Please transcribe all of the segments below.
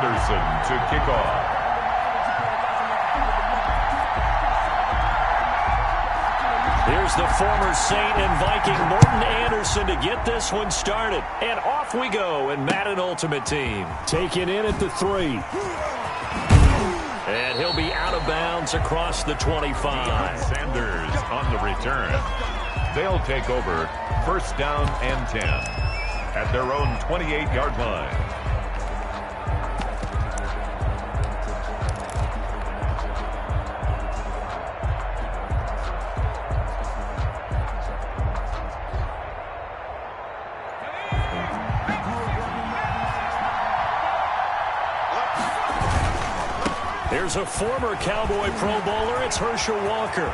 Anderson to kick off. Here's the former Saint and Viking Morten Andersen to get this one started. And off we go in Madden Ultimate Team. Taken in at the 3. And he'll be out of bounds across the 25. Sanders on the return. They'll take over first down and 10 at their own 28-yard line. Here's a former Cowboy Pro Bowler. It's Herschel Walker.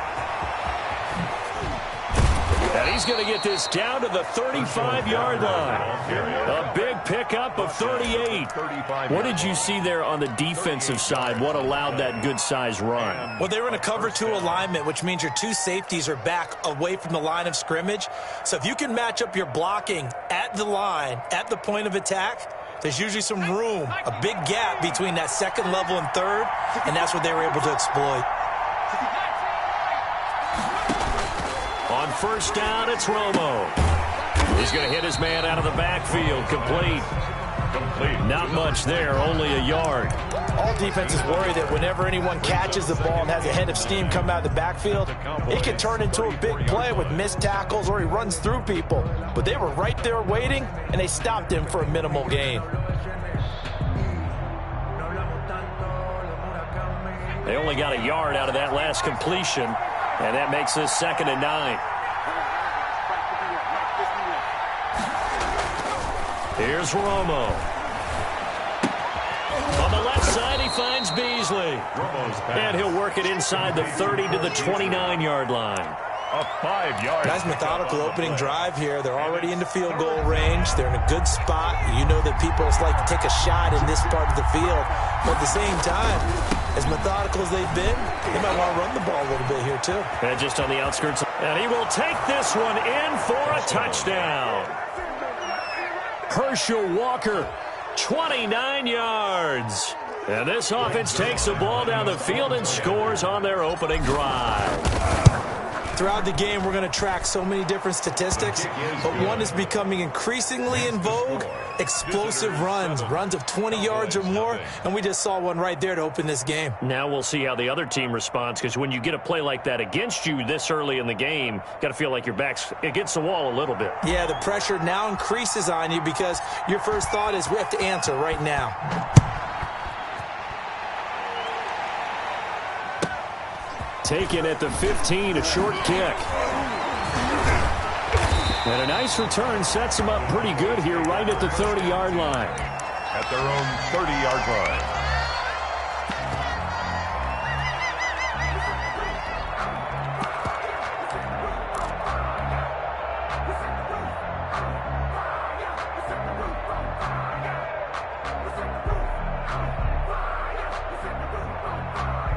And he's going to get this down to the 35-yard line. A big pickup of 38. What did you see there on the defensive side? What allowed that good-sized run? Well, they were in a cover 2 alignment, which means your 2 safeties are back away from the line of scrimmage. So if you can match up your blocking at the line, at the point of attack, there's usually some room, a big gap between that second level and third, and that's what they were able to exploit. On first down, it's Romo. He's going to hit his man out of the backfield. Complete. Not much there, only a yard. All defenses worry that whenever anyone catches the ball and has a head of steam come out of the backfield, it can turn into a big play with missed tackles or he runs through people. But they were right there waiting, and they stopped him for a minimal gain. They only got a yard out of that last completion, and that makes this 2nd and 9. Here's Romo. On the left side, he finds Beasley. And he'll work it inside the 30 to the 29-yard line. A 5-yard. Nice methodical opening drive here. They're already into field goal range. They're in a good spot. You know that people like to take a shot in this part of the field. But at the same time, as methodical as they've been, they might want to run the ball a little bit here too. And just on the outskirts. And he will take this one in for a touchdown. Herschel Walker, 29 yards. And this offense takes the ball down the field and scores on their opening drive. Throughout the game, we're going to track so many different statistics, but one is becoming increasingly in vogue: explosive runs of 20 yards or more, and we just saw one right there to open this game. Now we'll see how the other team responds, because when you get a play like that against you this early in the game, got to feel like your back's against the wall a little bit. Yeah, the pressure now increases on you because your first thought is we have to answer right now. Taken at the 15, a short kick. And a nice return sets them up pretty good here right at the 30-yard line. At their own 30-yard line.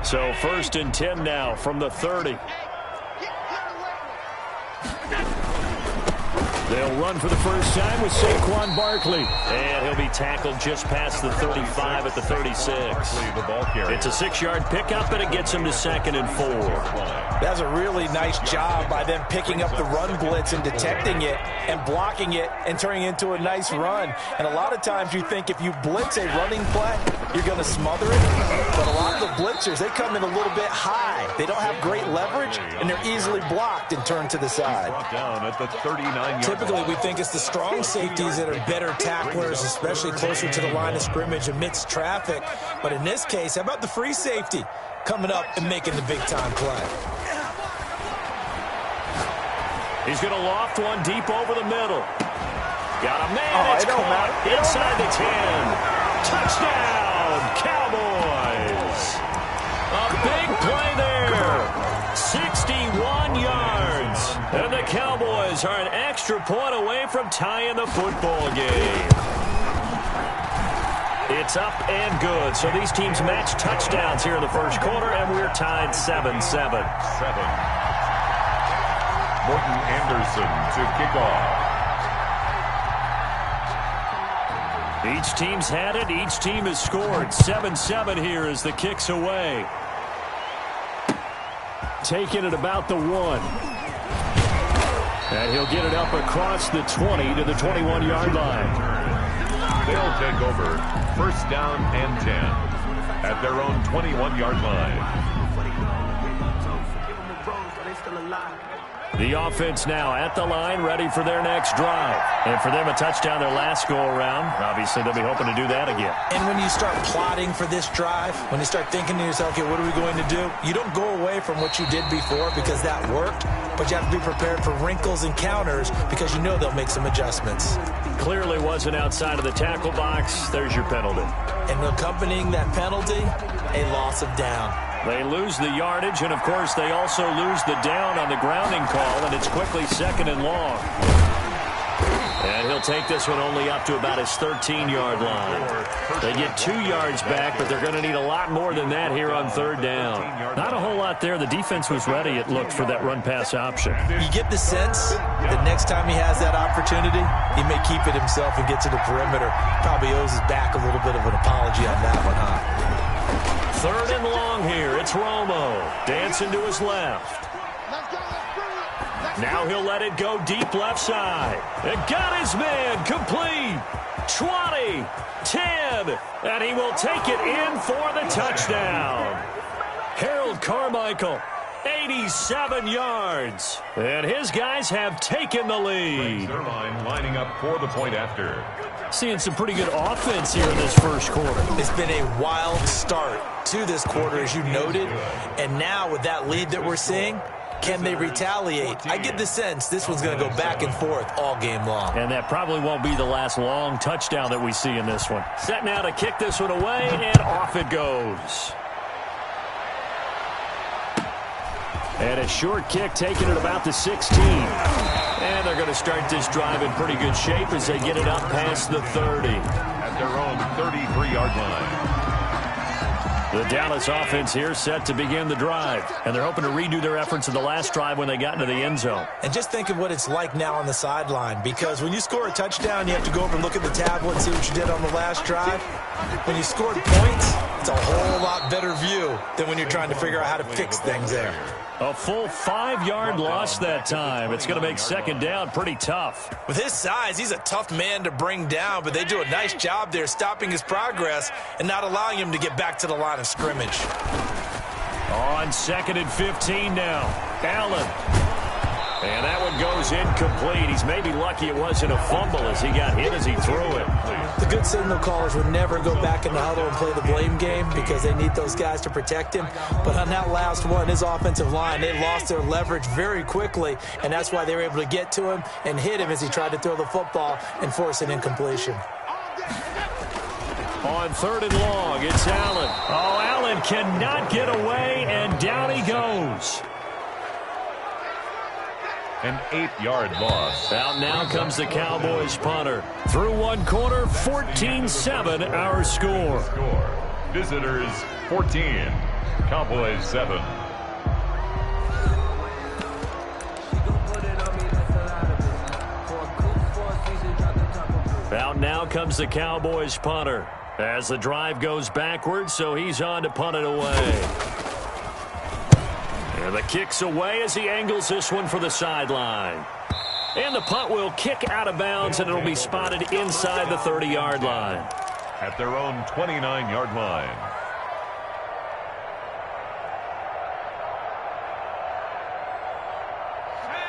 So 1st and 10 now from the 30. They'll run for the first time with Saquon Barkley. And he'll be tackled just past the 35 at the 36. It's a 6-yard pickup, and it gets him to 2nd and 4. That's a really nice job by them picking up the run blitz and detecting it and blocking it and turning it into a nice run. And a lot of times you think if you blitz a running play, you're going to smother it. But a lot of the blitzers, they come in a little bit high. They don't have great leverage, and they're easily blocked and turned to the side. Down at the 39-yard. Typically, we think it's the strong safeties that are better tacklers, especially closer to the line of scrimmage amidst traffic. But in this case, how about the free safety coming up and making the big-time play? He's going to loft one deep over the middle. Got a man. It's caught inside the 10. Touchdown, Cowboys. A big play there. 61 yards. And the Cowboys are an extra point away from tying the football game. It's up and good. So these teams match touchdowns here in the first quarter, and we're tied 7-7. Morten Andersen to kick off. Each team's had it. Each team has scored. 7-7 here as the kick's away. Taking it about the 1. And he'll get it up across the 20 to the 21-yard line. They'll take over first down and 10 at their own 21-yard line. The offense now at the line, ready for their next drive. And for them, a touchdown their last go-around. Obviously, they'll be hoping to do that again. And when you start plotting for this drive, when you start thinking to yourself, okay, what are we going to do? You don't go away from what you did before because that worked, but you have to be prepared for wrinkles and counters because you know they'll make some adjustments. Clearly wasn't outside of the tackle box. There's your penalty. And accompanying that penalty, a loss of down. They lose the yardage, and, of course, they also lose the down on the grounding call, and it's quickly 2nd and long. And he'll take this one only up to about his 13-yard line. They get 2 yards back, but they're going to need a lot more than that here on 3rd down. Not a whole lot there. The defense was ready, it looked, for that run-pass option. You get the sense that next time he has that opportunity, he may keep it himself and get to the perimeter. Probably owes his back a little bit of an apology on that one, huh? 3rd and long here. It's Romo dancing to his left. Now he'll let it go deep left side. It got his man complete. 20, 10, and he will take it in for the touchdown. Harold Carmichael, 87 yards. And his guys have taken the lead. Lining up for the point after. Seeing some pretty good offense here in this first quarter. It's been a wild start to this quarter, as you noted. And now with that lead that we're seeing, can they retaliate? I get the sense this one's going to go back and forth all game long. And that probably won't be the last long touchdown that we see in this one. Set now to kick this one away, and off it goes. And a short kick taken at about the 16. And they're going to start this drive in pretty good shape as they get it up past the 30. At their own 33-yard line. The Dallas offense here set to begin the drive. And they're hoping to redo their efforts in the last drive when they got into the end zone. And just think of what it's like now on the sideline. Because when you score a touchdown, you have to go over and look at the tablet and see what you did on the last drive. When you scored points, it's a whole lot better view than when you're trying to figure out how to fix things there. A full 5-yard loss that time. It's going to make 2nd down pretty tough. With his size, he's a tough man to bring down, but they do a nice job there stopping his progress and not allowing him to get back to the line of scrimmage. On 2nd and 15 now. Allen. And that one goes incomplete. He's maybe lucky it wasn't a fumble as he got hit as he threw it. The good signal callers would never go back in the huddle and play the blame game because they need those guys to protect him. But on that last one, his offensive line, they lost their leverage very quickly, and that's why they were able to get to him and hit him as he tried to throw the football and force an incompletion. On 3rd and long, it's Allen. Oh, Allen cannot get away, and down he goes. An 8-yard loss. Out now comes the Cowboys punter. Through one quarter, 14-7 our score. Visitors 14, Cowboys 7. Out now comes the Cowboys punter. As the drive goes backwards, so he's on to punt it away. And the kick's away as he angles this one for the sideline. And the punt will kick out of bounds, and it'll be spotted inside the 30-yard line. At their own 29-yard line.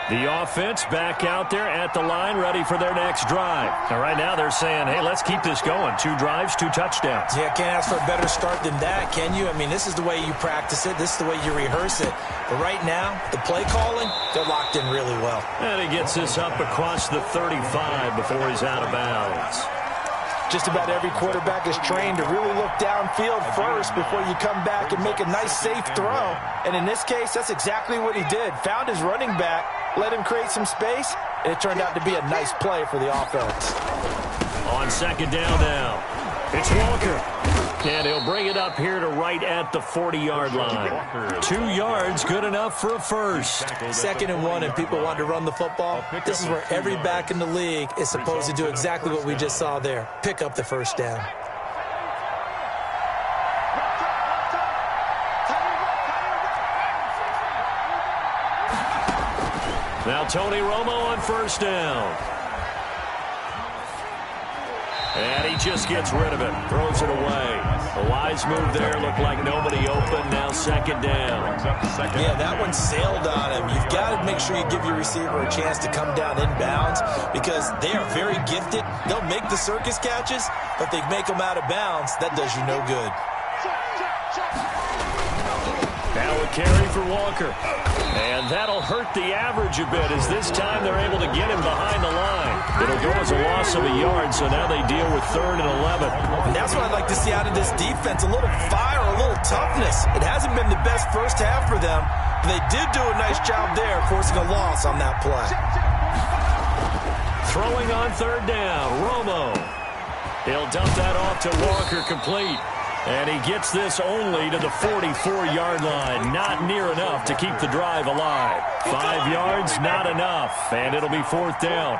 The offense back out there at the line, ready for their next drive. And right now they're saying, hey, let's keep this going. 2 drives, 2 touchdowns. Yeah, can't ask for a better start than that, can you? I mean, this is the way you practice it. This is the way you rehearse it. But right now, the play calling, they're locked in really well. And he gets this up across the 35 before he's out of bounds. Just about every quarterback is trained to really look downfield first before you come back and make a nice, safe throw. And in this case, that's exactly what he did. Found his running back, let him create some space, and it turned out to be a nice play for the offense. On 2nd down now. It's Walker. And he'll bring it up here to right at the 40-yard line. 2 yards, good enough for a first. 2nd and 1, and people want to run the football. This is where every back in the league is supposed to do exactly what we just saw there. Pick up the first down. Now Tony Romo on first down. And he just gets rid of it. Throws it away. A wise move there. Looked like nobody open. Now 2nd down. Yeah, that one sailed on him. You've got to make sure you give your receiver a chance to come down inbounds because they are very gifted. They'll make the circus catches, but they make them out of bounds. That does you no good. Now a carry for Walker. And that'll hurt the average a bit as this time they're able to get him behind the line. It'll go as a loss of a yard, so now they deal with 3rd and 11. And that's what I'd like to see out of this defense, a little fire, a little toughness. It hasn't been the best first half for them, but they did do a nice job there forcing a loss on that play. Throwing on 3rd down, Romo. He'll dump that off to Walker, complete. And he gets this only to the 44-yard line. Not near enough to keep the drive alive. 5 yards, not enough. And it'll be 4th down.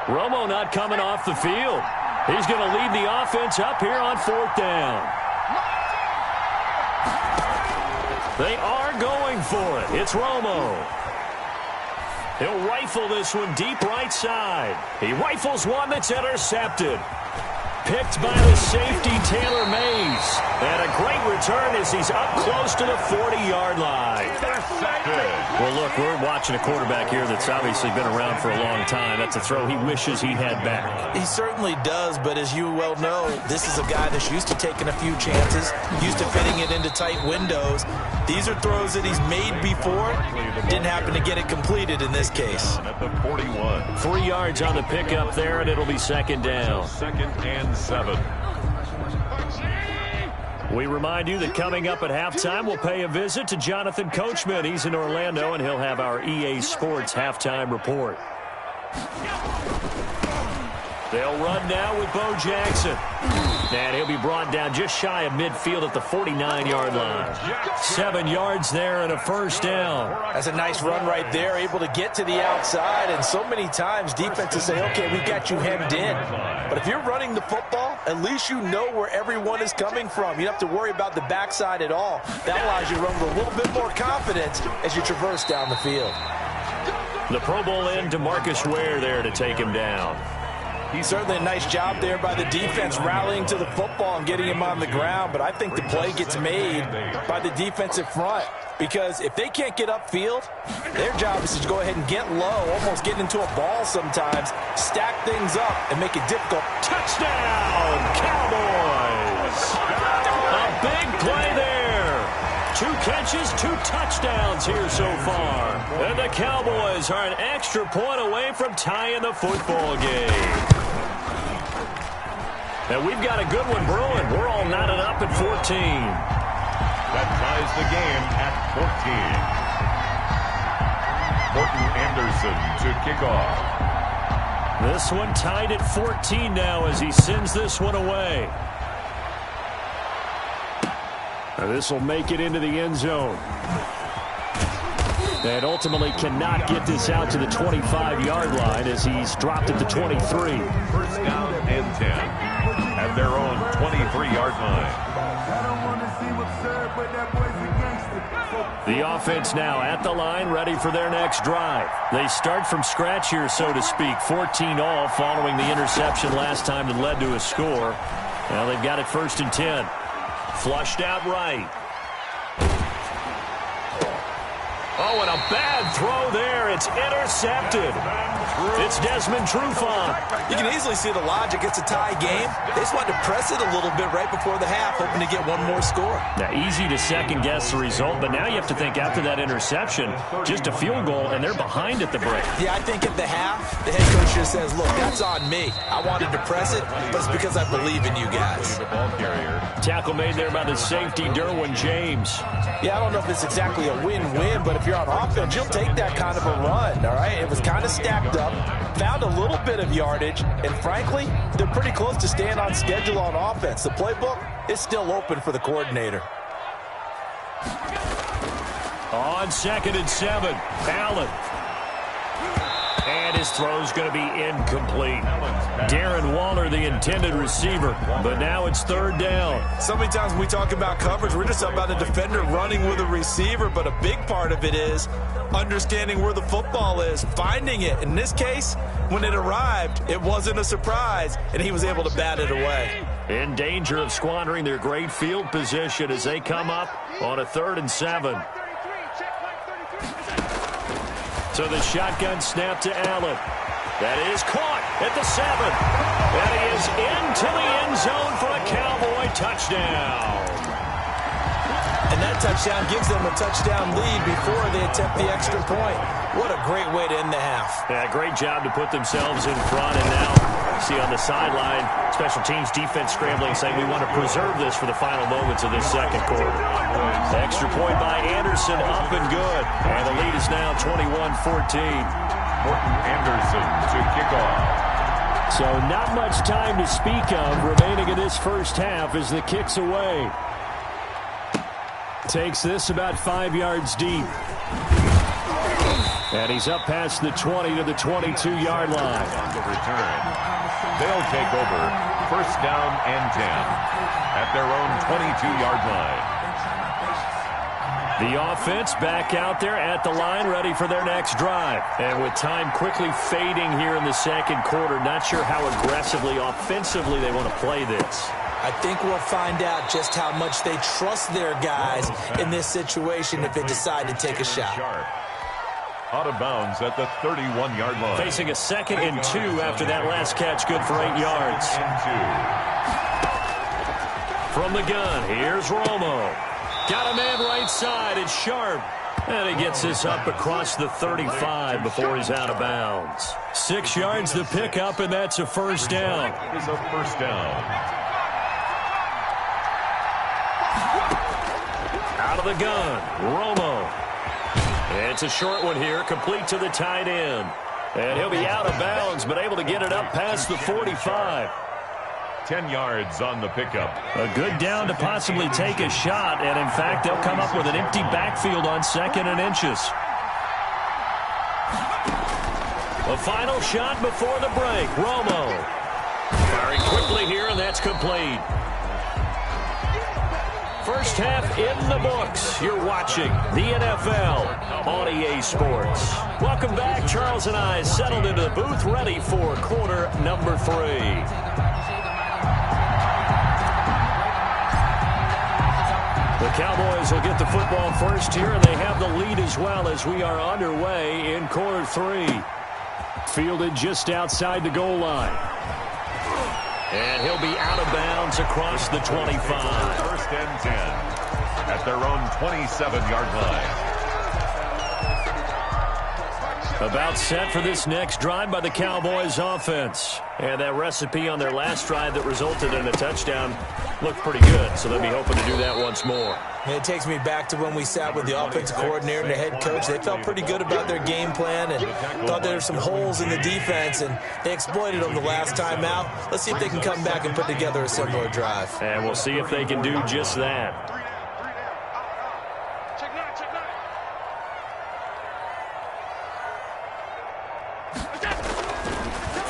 Romo not coming off the field. He's going to lead the offense up here on 4th down. They are going for it. It's Romo. He'll rifle this one deep right side. He rifles one that's intercepted. Picked by the safety, Taylor Mays. And a great return as he's up close to the 40-yard line. Well, look, we're watching a quarterback here that's obviously been around for a long time. That's a throw he wishes he had back. He certainly does, but as you well know, this is a guy that's used to taking a few chances, used to fitting it into tight windows. These are throws that he's made before. Didn't happen to get it completed in this case. At the 41. 3 yards on the pickup there, and it'll be 2nd down. 2nd and 7. We remind you that coming up at halftime, we'll pay a visit to Jonathan Coachman. He's in Orlando, and he'll have our EA Sports halftime report. They'll run now with Bo Jackson. And he'll be brought down just shy of midfield at the 49-yard line. 7 yards there and a first down. That's a nice run right there, able to get to the outside. And so many times defenses say, okay, we got you hemmed in. But if you're running the football, at least you know where everyone is coming from. You don't have to worry about the backside at all. That allows you to run with a little bit more confidence as you traverse down the field. The Pro Bowl end to Marcus Ware there to take him down. Certainly a nice job there by the defense rallying to the football and getting him on the ground, but I think the play gets made by the defensive front because if they can't get upfield, their job is to go ahead and get low, almost get into a ball sometimes, stack things up, and make it difficult. Touchdown, Cowboys! A big play there. 2 catches, 2 touchdowns here so far. And the Cowboys are an extra point away from tying the football game. And we've got a good one brewing. We're all knotted up at 14. That ties the game at 14. Morton Anderson to kick off. This one tied at 14 now as he sends this one away. This will make it into the end zone. And ultimately cannot get this out to the 25-yard line as he's dropped at the 23. First down and 10 at their own 23-yard line. The offense now at the line, ready for their next drive. They start from scratch here, so to speak. 14 all following the interception last time that led to a score. Now they've got it 1st and 10. Flushed out right. Oh, and a bad throw there. It's intercepted. It's Desmond Trufant. You can easily see the logic. It's a tie game. They just wanted to press it a little bit right before the half, hoping to get one more score. Now, easy to second-guess the result, but now you have to think after that interception, just a field goal, and they're behind at the break. Yeah, I think at the half, the head coach just says, look, that's on me. I wanted to press it, but it's because I believe in you guys. Tackle made there by the safety, Derwin James. Yeah, I don't know if it's exactly a win-win, but if you're you're on offense, you'll take that kind of a run, all right? It was kind of stacked up, found a little bit of yardage, and frankly, they're pretty close to staying on schedule on offense. The playbook is still open for the coordinator. On 2nd and 7, Allen. And his throw's going to be incomplete. Darren Waller, the intended receiver, but now it's 3rd down. So many times when we talk about coverage, we're just about a defender running with a receiver, but a big part of it is understanding where the football is, finding it. In this case, when it arrived, it wasn't a surprise, and he was able to bat it away. In danger of squandering their great field position as they come up on a 3rd and 7. So the shotgun snap to Allen. That is caught at the 7. And he is into the end zone for a Cowboy touchdown. And that touchdown gives them a touchdown lead before they attempt the extra point. What a great way to end the half. Yeah, great job to put themselves in front. And now, see on the sideline, special teams defense scrambling, saying we want to preserve this for the final moments of this 2nd quarter. Extra point by Anderson, up and good. And the lead is now 21-14. Morton Anderson to kick off. So not much time to speak of remaining in this first half as the kick's away. Takes this about 5 yards deep. And he's up past the 20 to the 22-yard line. On the return, they'll take over 1st down and 10 at their own 22-yard line. The offense back out there at the line, ready for their next drive. And with time quickly fading here in the 2nd quarter, not sure how aggressively, offensively they want to play this. I think we'll find out just how much they trust their guys in this situation if they decide to take a shot. Out of bounds at the 31-yard line. Facing a 2nd and 2 after that last catch, good for 8 yards. From the gun, here's Romo. Got a man right side, it's Sharp. And he gets this up across the 35 before he's out of bounds. 6 yards the pickup, and that's a 1st down. It's a 1st down. Out of the gun, Romo. It's a short one here, complete to the tight end. And he'll be out of bounds, but able to get it up past the 45. 10 yards on the pickup. A good down to possibly take a shot, and in fact, they'll come up with an empty backfield on 2nd and inches. A final shot before the break, Romo. Firing quickly here, and that's complete. First half in the books. You're watching the NFL on EA Sports. Welcome back. Charles and I settled into the booth, ready for quarter number 3. The Cowboys will get the football first here, and they have the lead as well as we are underway in quarter 3. Fielded just outside the goal line. And he'll be out of bounds across the 25. 1st and 10 at their own 27-yard line. About set for this next drive by the Cowboys offense. And that recipe on their last drive that resulted in a touchdown looked pretty good, so they'll be hoping to do that once more. And it takes me back to when we sat with the offensive coordinator and the head coach. They felt pretty good about their game plan and thought there were some holes in the defense, and they exploited them the last time out. Let's see if they can come back and put together a similar drive. And we'll see if they can do just that.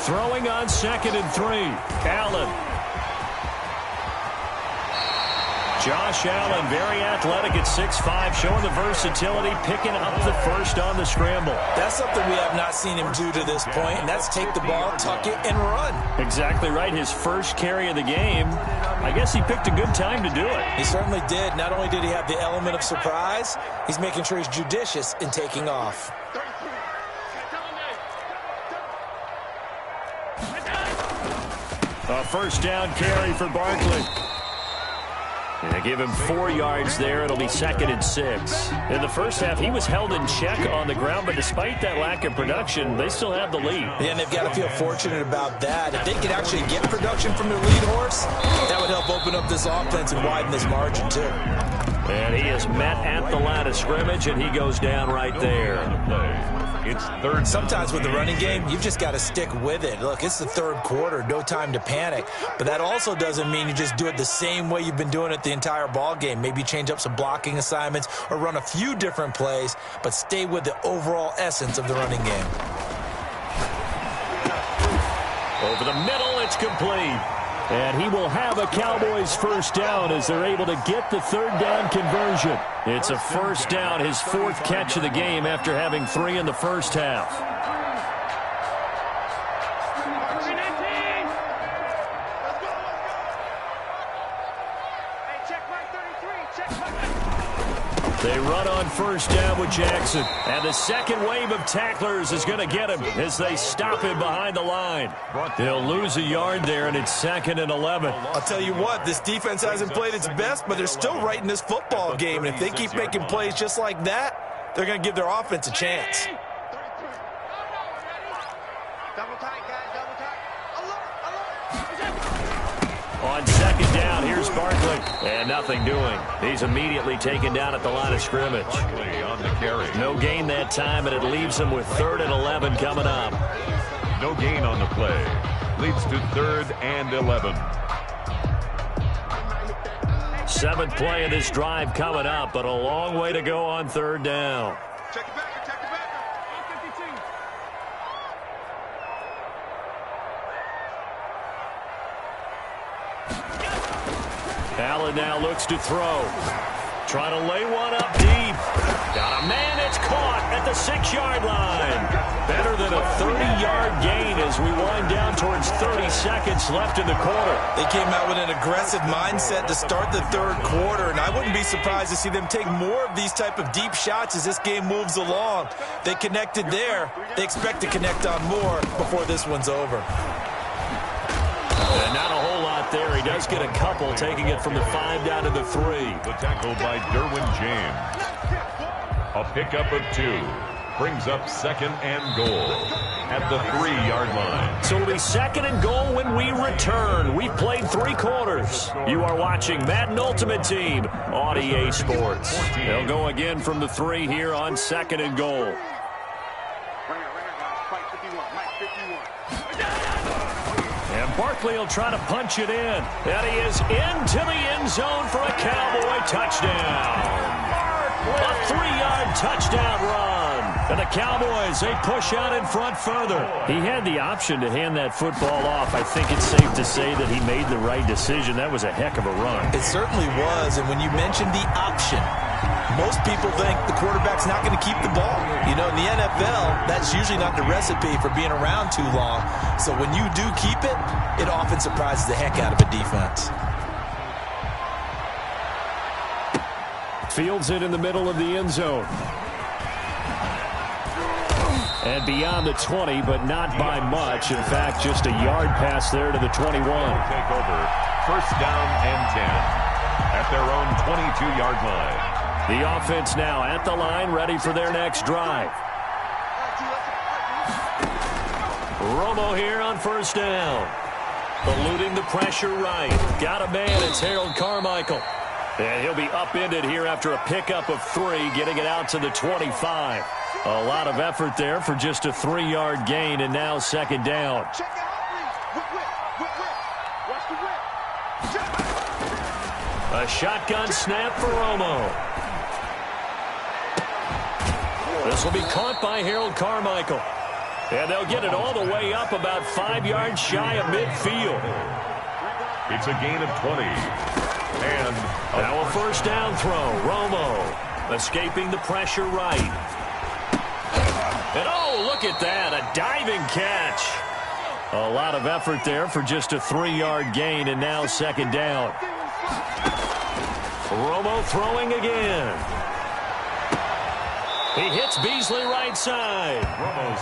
Throwing on 2nd and 3. Allen. Josh Allen, very athletic at 6'5", showing the versatility, picking up the first on the scramble. That's something we have not seen him do to this point, and that's take the ball, tuck it, and run. Exactly right. His first carry of the game. I guess he picked a good time to do it. He certainly did. Not only did he have the element of surprise, he's making sure he's judicious in taking off. A first down carry for Barkley. And they give him 4 yards there. It'll be 2nd and 6. In the first half, he was held in check on the ground, but despite that lack of production, they still have the lead. Yeah, and they've got to feel fortunate about that. If they could actually get production from their lead horse, that would help open up this offense and widen this margin, too. And he is met at the line of scrimmage, and he goes down right there. It's third. Sometimes with the running game, you've just got to stick with it. Look, it's the third quarter, no time to panic. But that also doesn't mean you just do it the same way you've been doing it the entire ball game. Maybe change up some blocking assignments or run a few different plays, but stay with the overall essence of the running game. Over the middle, it's complete. And he will have a Cowboys first down as they're able to get the third down conversion. It's a first down, his fourth catch of the game after having 3 in the first half. They run on first down with Jackson. And the second wave of tacklers is going to get him as they stop him behind the line. They'll lose a yard there, and it's 2nd and 11. I'll tell you what, this defense hasn't played its best, but they're still right in this football game. And if they keep making plays just like that, they're going to give their offense a chance. On second down, here's Barkley. And nothing doing. He's immediately taken down at the line of scrimmage. On the carry. No gain that time, and it leaves him with 3rd and 11 coming up. No gain on the play. Leads to 3rd and 11. 7th play of this drive coming up, but a long way to go on 3rd down. Check it back. Allen now looks to throw. Trying to lay one up deep. Got a man, it's caught at the 6-yard line. Better than a 30-yard gain as we wind down towards 30 seconds left in the quarter. They came out with an aggressive mindset to start the third quarter, and I wouldn't be surprised to see them take more of these type of deep shots as this game moves along. They connected there. They expect to connect on more before this one's over. And not a whole lot there. He does get a couple, taking it from the 5 down to the 3. The tackle by Derwin James. A pickup of 2. Brings up 2nd and goal at the 3-yard line. So it'll be 2nd and goal when we return. We've played 3 quarters. You are watching Madden Ultimate Team on EA Sports. They'll go again from the 3 here on 2nd and goal. And Barkley will try to punch it in. And he is into the end zone for a Cowboy touchdown. A 3-yard touchdown run. And the Cowboys, they push out in front further. He had the option to hand that football off. I think it's safe to say that he made the right decision. That was a heck of a run. It certainly was. And when you mentioned the option, most people think the quarterback's not going to keep the ball. You know, in the NFL, that's usually not the recipe for being around too long. So when you do keep it, it often surprises the heck out of a defense. Fields it in the middle of the end zone. And beyond the 20, but not by much. In fact, just a yard pass there to the 21. Take over. First down and 10 at their own 22-yard line. The offense now at the line, ready for their next drive. Romo here on first down. Eluding the pressure right. Got a man, it's Harold Carmichael. And he'll be upended here after a pickup of 3, getting it out to the 25. A lot of effort there for just a 3-yard gain, and now 2nd down. A shotgun snap for Romo. This will be caught by Harold Carmichael. And they'll get it all the way up about 5 yards shy of midfield. It's a gain of 20. And now a first down throw. Romo escaping the pressure right. And oh, look at that, a diving catch. A lot of effort there for just a 3-yard gain, and now 2nd down. Romo throwing again. He hits Beasley right side.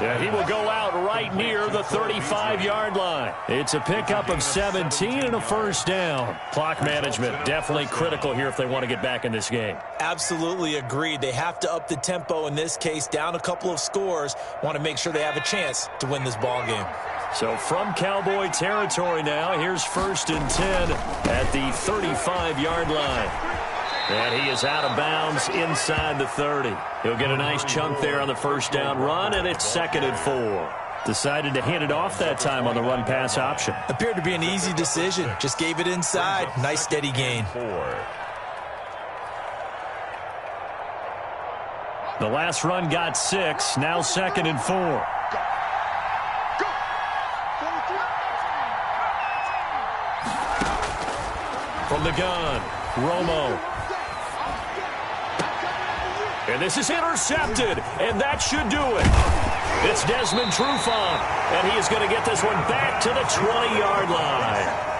And he will go out right near the 35-yard line. It's a pickup of 17 and a first down. Clock management definitely critical here if they want to get back in this game. Absolutely agreed. They have to up the tempo in this case, down a couple of scores. Want to make sure they have a chance to win this ball game. So from Cowboy territory now, here's 1st and 10 at the 35-yard line. And he is out of bounds inside the 30. He'll get a nice chunk there on the first down run, and it's 2nd and 4. Decided to hand it off that time on the run-pass option. Appeared to be an easy decision. Just gave it inside. Nice steady gain. The last run got 6. Now 2nd and 4. From the gun, Romo. And this is intercepted, and that should do it. It's Desmond Trufant, and he is going to get this one back to the 20-yard line.